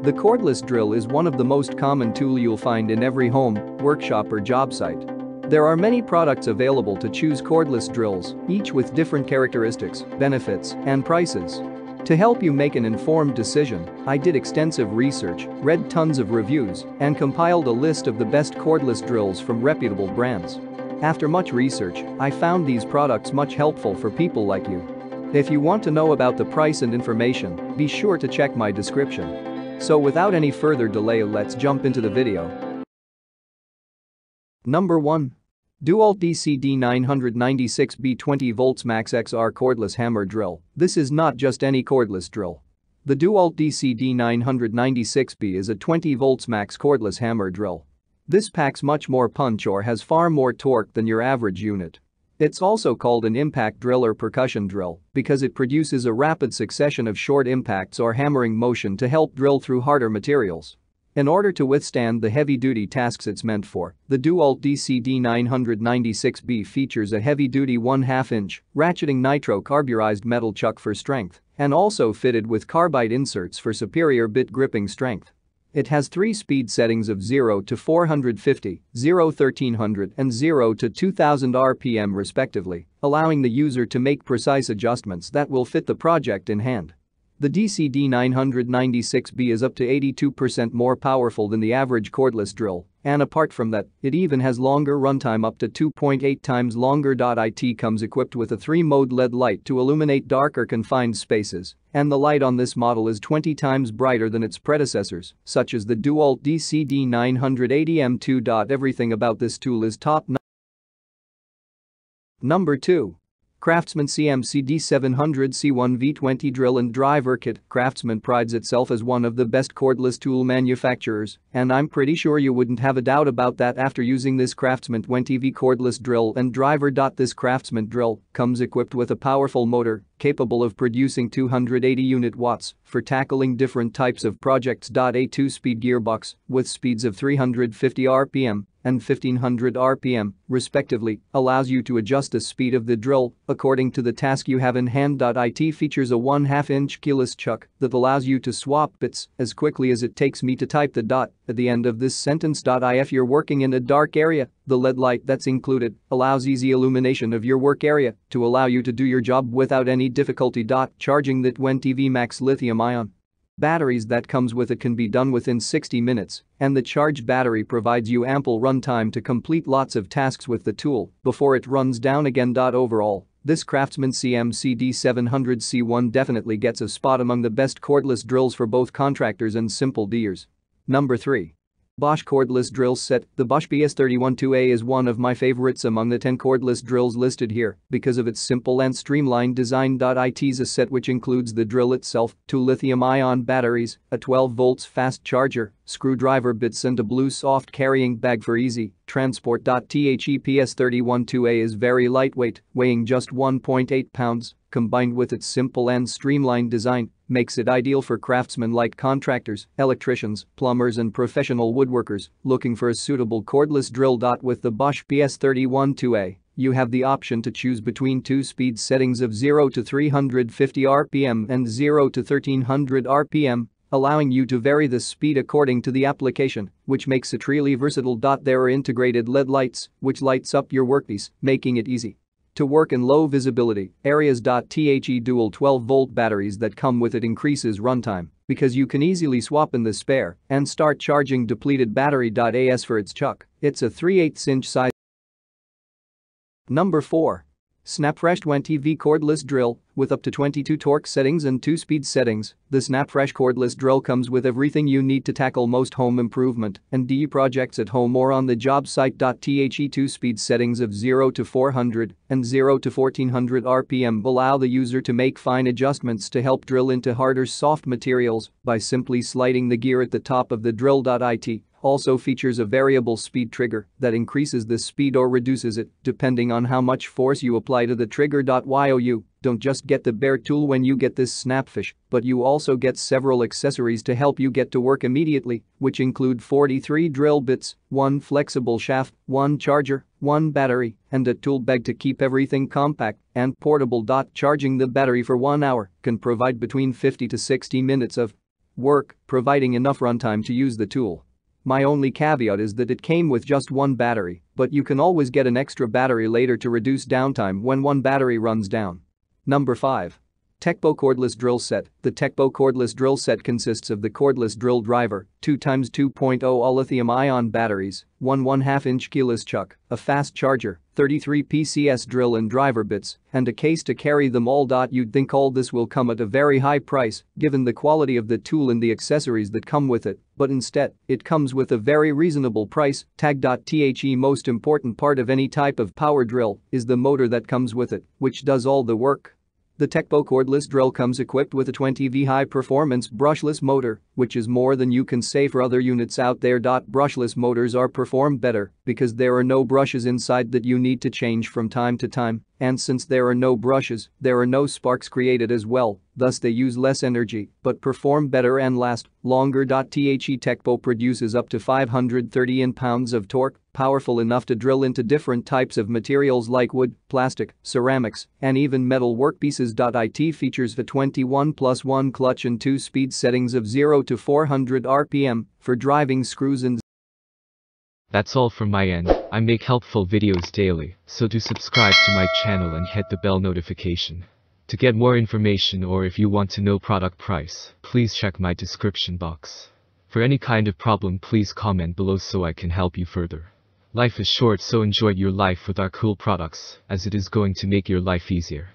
The cordless drill is one of the most common tool you'll find in every home, workshop or job site. There are many products available to choose cordless drills, each with different characteristics, benefits, and prices. To help you make an informed decision, I did extensive research, read tons of reviews, and compiled a list of the best cordless drills from reputable brands. After much research, I found these products much helpful for people like you. If you want to know about the price and information, be sure to check my description. So without any further delay, let's jump into the video. Number 1. DeWalt DCD 996B 20 volts Max XR Cordless Hammer Drill. This is not just any cordless drill. The DeWalt DCD 996B is a 20 volts max cordless hammer drill. This packs much more punch or has far more torque than your average unit. It's also called an impact drill or percussion drill because it produces a rapid succession of short impacts or hammering motion to help drill through harder materials. In order to withstand the heavy-duty tasks it's meant for, the DeWalt DCD 996B features a heavy-duty 1/2-inch, ratcheting nitro-carburized metal chuck for strength and also fitted with carbide inserts for superior bit gripping strength. It has 3 speed settings of 0 to 450, 0-1300 and 0 to 2000 RPM respectively, allowing the user to make precise adjustments that will fit the project in hand. The DCD 996B is up to 82% more powerful than the average cordless drill, and apart from that, it even has longer runtime, up to 2.8 times longer. It comes equipped with a 3-mode LED light to illuminate dark or confined spaces, and the light on this model is 20 times brighter than its predecessors, such as the DeWalt DCD 980M2. Everything about this tool is top-notch. Number 2. Craftsman CMC D700C1 V20 Drill and Driver Kit. Craftsman prides itself as one of the best cordless tool manufacturers, and I'm pretty sure you wouldn't have a doubt about that after using this Craftsman 20V cordless drill and driver. This Craftsman drill comes equipped with a powerful motor capable of producing 280 unit watts for tackling different types of projects. A 2-speed gearbox with speeds of 350 RPM and 1500 RPM, respectively, allows you to adjust the speed of the drill according to the task you have in hand. It features a 1/2-inch keyless chuck that allows you to swap bits as quickly as it takes me to type the dot at the end of this sentence. If you're working in a dark area, the LED light that's included allows easy illumination of your work area to allow you to do your job without any difficulty. Charging the 20V max lithium-ion batteries that comes with it can be done within 60 minutes, and the charged battery provides you ample runtime to complete lots of tasks with the tool before it runs down again. Overall, this Craftsman CMC D700C1 definitely gets a spot among the best cordless drills for both contractors and simple D'ers. Number 3. Bosch Cordless Drill Set. The Bosch BS31-2A is one of my favorites among the 10 cordless drills listed here because of its simple and streamlined design. It is a set which includes the drill itself, 2 lithium-ion batteries, a 12 volts fast charger, screwdriver bits and a blue soft carrying bag for easy transport. The BS31-2A is very lightweight, weighing just 1.8 pounds, combined with its simple and streamlined design, makes it ideal for craftsmen like contractors, electricians, plumbers and professional woodworkers looking for a suitable cordless drill. With the Bosch BS31-2A, you have the option to choose between 2 speed settings of 0 to 350 RPM and 0 to 1300 RPM, allowing you to vary the speed according to the application, which makes it really versatile. There are integrated LED lights, which lights up your workpiece, making it easy to work in low visibility areas. The dual 12-volt batteries that come with it increases runtime because you can easily swap in the spare and start charging depleted battery. As for its chuck, it's a 3/8-inch size. Number 4. Snapfresh 20V Cordless Drill. With up to 22 torque settings and 2 speed settings, the Snapfresh cordless drill comes with everything you need to tackle most home improvement and DE projects at home or on the job site. The 2 speed settings of 0 to 400 and 0 to 1400 RPM allow the user to make fine adjustments to help drill into harder soft materials by simply sliding the gear at the top of the drill. It also features a variable speed trigger that increases the speed or reduces it depending on how much force you apply to the trigger. You don't just get the bare tool when you get this Snapfresh, but you also get several accessories to help you get to work immediately, which include 43 drill bits, 1 flexible shaft, 1 charger, 1 battery, and a tool bag to keep everything compact and portable. Charging the battery for 1 hour can provide between 50 to 60 minutes of work, providing enough runtime to use the tool. My only caveat is that it came with just one battery, but you can always get an extra battery later to reduce downtime when one battery runs down. Number 5. TECCPO Cordless Drill Set. The TECCPO Cordless Drill Set consists of the cordless drill driver, 2x2.0 all lithium-ion batteries, 1/2-inch keyless chuck, a fast charger, 33 PCS drill and driver bits, and a case to carry them all. You'd think all this will come at a very high price given the quality of the tool and the accessories that come with it, but instead, it comes with a very reasonable price tag. The most important part of any type of power drill is the motor that comes with it, which does all the work. The TECCPO cordless drill comes equipped with a 20V high-performance brushless motor, which is more than you can say for other units out there. Brushless motors are performed better because there are no brushes inside that you need to change from time to time, and since there are no brushes, there are no sparks created as well, thus they use less energy but perform better and last longer. The TECCPO produces up to 530 N-pounds of torque, powerful enough to drill into different types of materials like wood, plastic, ceramics, and even metal workpieces. It features the 21+1 clutch and 2-speed settings of 0 to 400 RPM for driving screws and. That's all from my end. I make helpful videos daily, so do subscribe to my channel and hit the bell notification. To get more information or if you want to know product price, please check my description box. For any kind of problem, please comment below so I can help you further. Life is short, so enjoy your life with our cool products, as it is going to make your life easier.